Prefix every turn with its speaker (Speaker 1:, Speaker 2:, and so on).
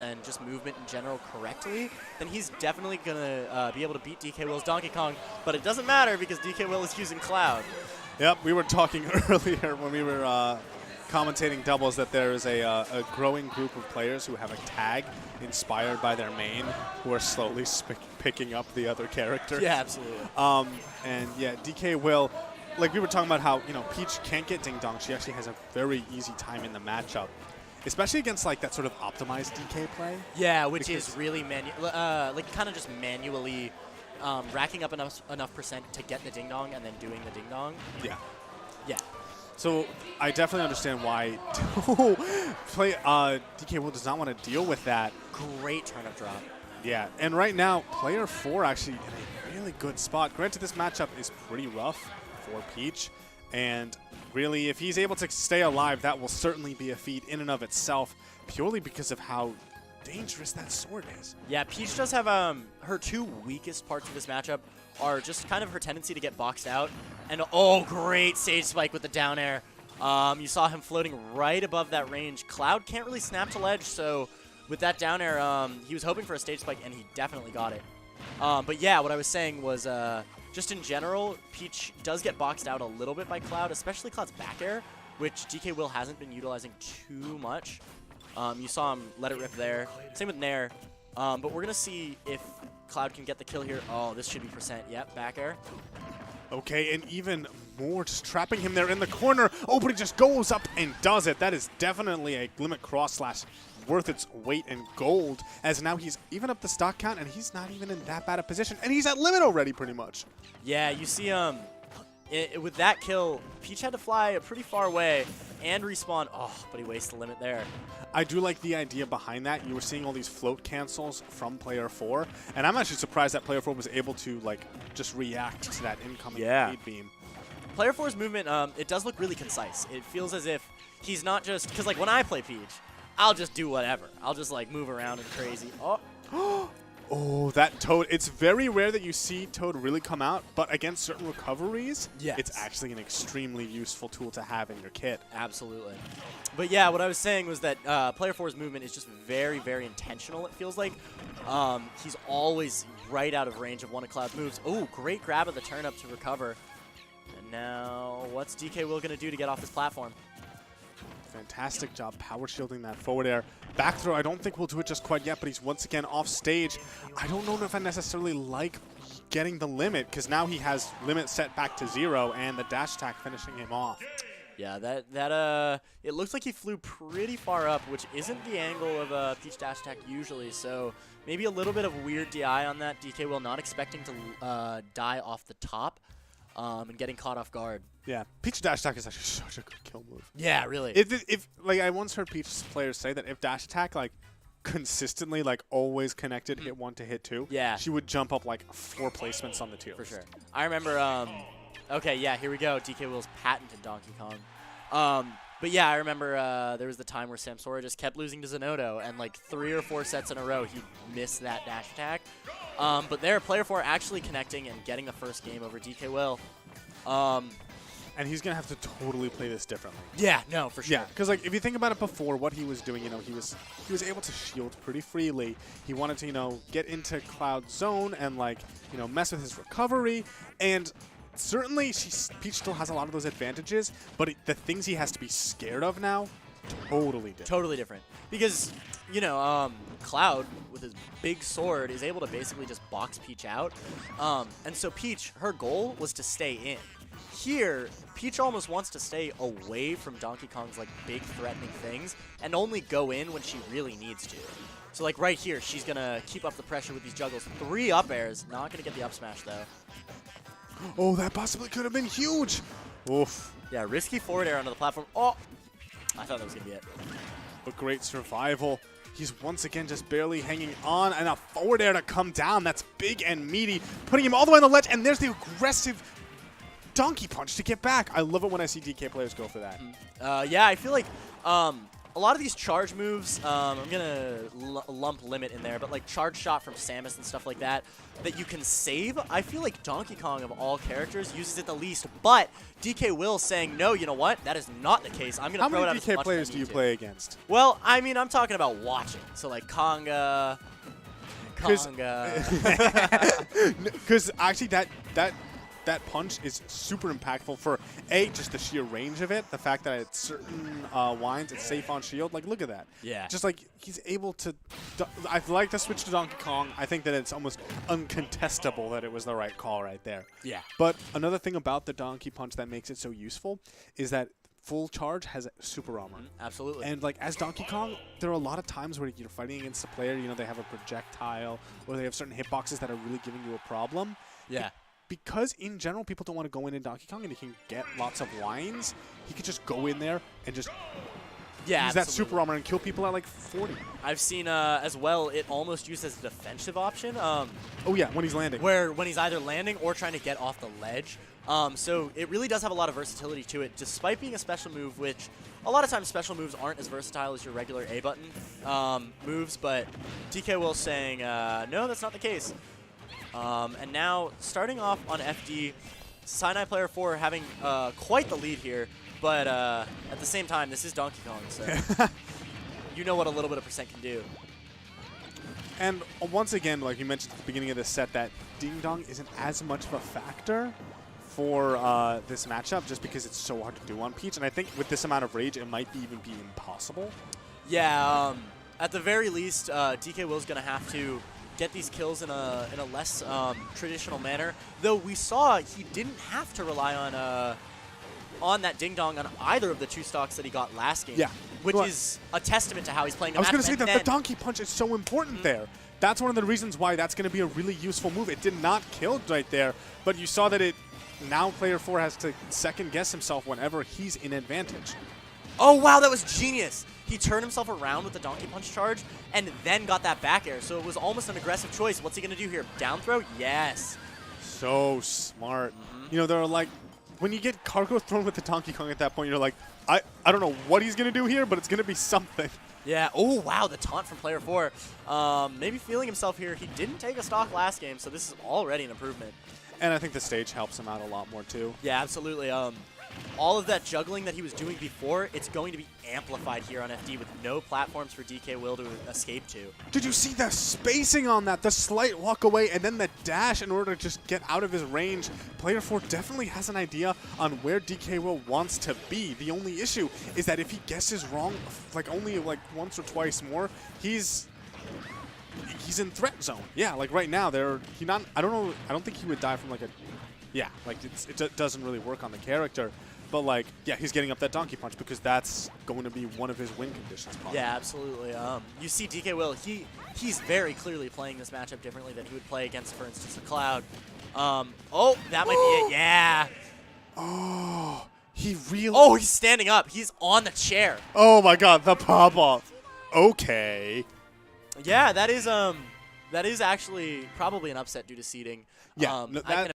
Speaker 1: and just movement in general correctly, then he's definitely going to be able to beat DkWill's Donkey Kong. But it doesn't matter because DkWill is using Cloud.
Speaker 2: Yep, we were talking earlier when we were commentating doubles that there is a growing group of players who have a tag inspired by their main who are slowly picking up the other character.
Speaker 1: Yeah, absolutely.
Speaker 2: And yeah, DkWill, like we were talking about how, you know, Peach can't get ding dong. She actually has a very easy time in the matchup, especially against like that sort of optimized DK play.
Speaker 1: Yeah, which is really like kind of just manually racking up enough percent to get the ding dong and then doing the ding dong.
Speaker 2: Yeah.
Speaker 1: Yeah.
Speaker 2: So I definitely understand why DkWill does not want to deal with that.
Speaker 1: Great turnip drop.
Speaker 2: Yeah, and right now, player 4 actually in a really good spot. Granted, this matchup is pretty rough for Peach, and really, if he's able to stay alive, that will certainly be a feat in and of itself, purely because of how dangerous that sword is.
Speaker 1: Yeah, Peach does have her two weakest parts of this matchup are just kind of her tendency to get boxed out, and oh, great Sage Spike with the down air. You saw him floating right above that range. Cloud can't really snap to ledge, so with that down air, he was hoping for a Stage Spike, and he definitely got it. But yeah, what I was saying was just in general, Peach does get boxed out a little bit by Cloud, especially Cloud's back air, which DkWill hasn't been utilizing too much. You saw him let it rip there. Same with Nair. But we're going to see if Cloud can get the kill here. Oh, this should be percent. Yep, back air.
Speaker 2: Okay, and even more, just trapping him there in the corner. Oh, but he just goes up and does it. That is definitely a limit cross slash worth its weight in gold, as now he's even up the stock count, and he's not even in that bad a position, and he's at limit already pretty much.
Speaker 1: Yeah, you see with that kill, Peach had to fly pretty far away and respawn. Oh, but he wastes the limit there.
Speaker 2: I do like the idea behind that. You were seeing all these float cancels from player 4, and I'm actually surprised that player 4 was able to like just react to that incoming fade beam.
Speaker 1: Player 4's movement, it does look really concise. It feels as if he's not just, because like when I play Peach, I'll just do whatever. I'll just like move around and crazy. Oh.
Speaker 2: Oh, that Toad. It's very rare that you see Toad really come out, but against certain recoveries,
Speaker 1: yes,
Speaker 2: it's actually an extremely useful tool to have in your kit.
Speaker 1: Absolutely. But yeah, what I was saying was that player 4's movement is just very, very intentional, it feels like. He's always right out of range of one of Cloud's moves. Oh, great grab of the turnip to recover. And now, what's DkWill going to do to get off this platform?
Speaker 2: Fantastic job power shielding that forward air. Back throw, I don't think we'll do it just quite yet, but he's once again off stage. I don't know if I necessarily like getting the limit, because now he has limit set back to 0 and the dash attack finishing him off.
Speaker 1: Yeah, it looks like he flew pretty far up, which isn't the angle of Peach dash attack usually, so maybe a little bit of weird DI on that. DkWill not expecting to die off the top and getting caught off guard.
Speaker 2: Yeah, Peach dash attack is actually such a good kill move.
Speaker 1: Yeah, really.
Speaker 2: If like I once heard Peach players say that if dash attack like consistently like always connected hit 1 to hit 2,
Speaker 1: yeah,
Speaker 2: she would jump up like 4 placements on the tier.
Speaker 1: For sure. I remember okay, yeah, here we go. DkWill's patented Donkey Kong. But yeah, I remember there was the time where Samsora just kept losing to Zanotto, and like 3 or 4 sets in a row, he missed that dash attack. But there, player 4 actually connecting and getting the first game over DkWill.
Speaker 2: And he's going to have to totally play this differently.
Speaker 1: Yeah, no, for sure.
Speaker 2: Yeah, because like if you think about it before, what he was doing, you know, he was able to shield pretty freely. He wanted to, you know, get into Cloud's zone and like, you know, mess with his recovery. And certainly Peach still has a lot of those advantages, but the things he has to be scared of now, totally different.
Speaker 1: Totally different. Because, you know, Cloud, with his big sword, is able to basically just box Peach out. And so Peach, her goal was to stay in. Here, Peach almost wants to stay away from Donkey Kong's like big threatening things and only go in when she really needs to. So like right here, she's going to keep up the pressure with these juggles. 3 up airs, not going to get the up smash though.
Speaker 2: Oh, that possibly could have been huge. Oof.
Speaker 1: Yeah, risky forward air onto the platform. Oh, I thought that was going to be it.
Speaker 2: But great survival. He's once again just barely hanging on, and a forward air to come down. That's big and meaty, putting him all the way on the ledge, and there's the aggressive donkey punch to get back. I love it when I see DK players go for that.
Speaker 1: Yeah, I feel like a lot of these charge moves, I'm going to lump Limit in there, but like charge shot from Samus and stuff like that you can save, I feel like Donkey Kong of all characters uses it the least, but DkWill saying, no, you know what? That is not the case. I'm going to throw it out as much as I
Speaker 2: How many DK players do you play against?
Speaker 1: Well, I mean, I'm talking about watching. So like Konga.
Speaker 2: Because actually that punch is super impactful for just the sheer range of it, the fact that at certain winds it's safe on shield. Like, look at that.
Speaker 1: Yeah.
Speaker 2: Just like he's able to. I like the switch to Donkey Kong. I think that it's almost uncontestable that it was the right call right there.
Speaker 1: Yeah.
Speaker 2: But another thing about the Donkey Punch that makes it so useful is that full charge has super armor.
Speaker 1: Absolutely.
Speaker 2: And like as Donkey Kong, there are a lot of times where you're fighting against a player, you know, they have a projectile or they have certain hitboxes that are really giving you a problem.
Speaker 1: Yeah.
Speaker 2: Because in general, people don't want to go in Donkey Kong and he can get lots of lines, he could just go in there and just use that super armor and kill people at like 40.
Speaker 1: I've seen as well it almost used as a defensive option.
Speaker 2: Oh yeah, when he's landing.
Speaker 1: When he's either landing or trying to get off the ledge. So it really does have a lot of versatility to it, despite being a special move, which a lot of times special moves aren't as versatile as your regular A button moves, but DkWill saying, no, that's not the case. And now, starting off on FD, Sinai player 4 having quite the lead here, but at the same time, this is Donkey Kong, so you know what a little bit of percent can do.
Speaker 2: And once again, like you mentioned at the beginning of this set, that Ding Dong isn't as much of a factor for this matchup just because it's so hard to do on Peach. And I think with this amount of rage, it might even be impossible.
Speaker 1: Yeah, at the very least, DkWill's going to have to get these kills in a less traditional manner. Though we saw he didn't have to rely on that Ding Dong on either of the two stocks that he got last game.
Speaker 2: Yeah.
Speaker 1: Which is a testament to how he's playing the
Speaker 2: I was
Speaker 1: match.
Speaker 2: going to say that the Donkey Punch is so important there. That's one of the reasons why that's going to be a really useful move. It did not kill right there, but you saw that now player 4 has to second guess himself whenever he's in advantage.
Speaker 1: Oh, wow, that was genius. He turned himself around with the Donkey Punch charge and then got that back air. So it was almost an aggressive choice. What's he going to do here? Down throw? Yes.
Speaker 2: So smart. You know, they're like, when you get cargo thrown with the Donkey Kong at that point, you're like, I don't know what he's going to do here, but it's going to be something.
Speaker 1: Yeah. Oh, wow, the taunt from player 4. Maybe feeling himself here. He didn't take a stock last game, so this is already an improvement.
Speaker 2: And I think the stage helps him out a lot more, too.
Speaker 1: Yeah, absolutely. All of that juggling that he was doing before, it's going to be amplified here on FD with no platforms for DkWill to escape to.
Speaker 2: Did you see the spacing on that? The slight walk away and then the dash in order to just get out of his range. Player 4 definitely has an idea on where DkWill wants to be. The only issue is that if he guesses wrong, like only like once or twice more, he's in threat zone. Yeah, like right now, I don't think he would die from like a, yeah, like it doesn't really work on the character. But like, yeah, he's getting up that Donkey Punch because that's going to be one of his win conditions. Probably.
Speaker 1: Yeah, absolutely. You see DkWill, he's very clearly playing this matchup differently than he would play against, for instance, a Cloud. Oh, that might be it. Yeah.
Speaker 2: Oh, he really.
Speaker 1: Oh, he's standing up. He's on the chair.
Speaker 2: Oh my God, the pop off. Okay.
Speaker 1: Yeah, that is actually probably an upset due to seeding.
Speaker 2: Yeah,
Speaker 1: I can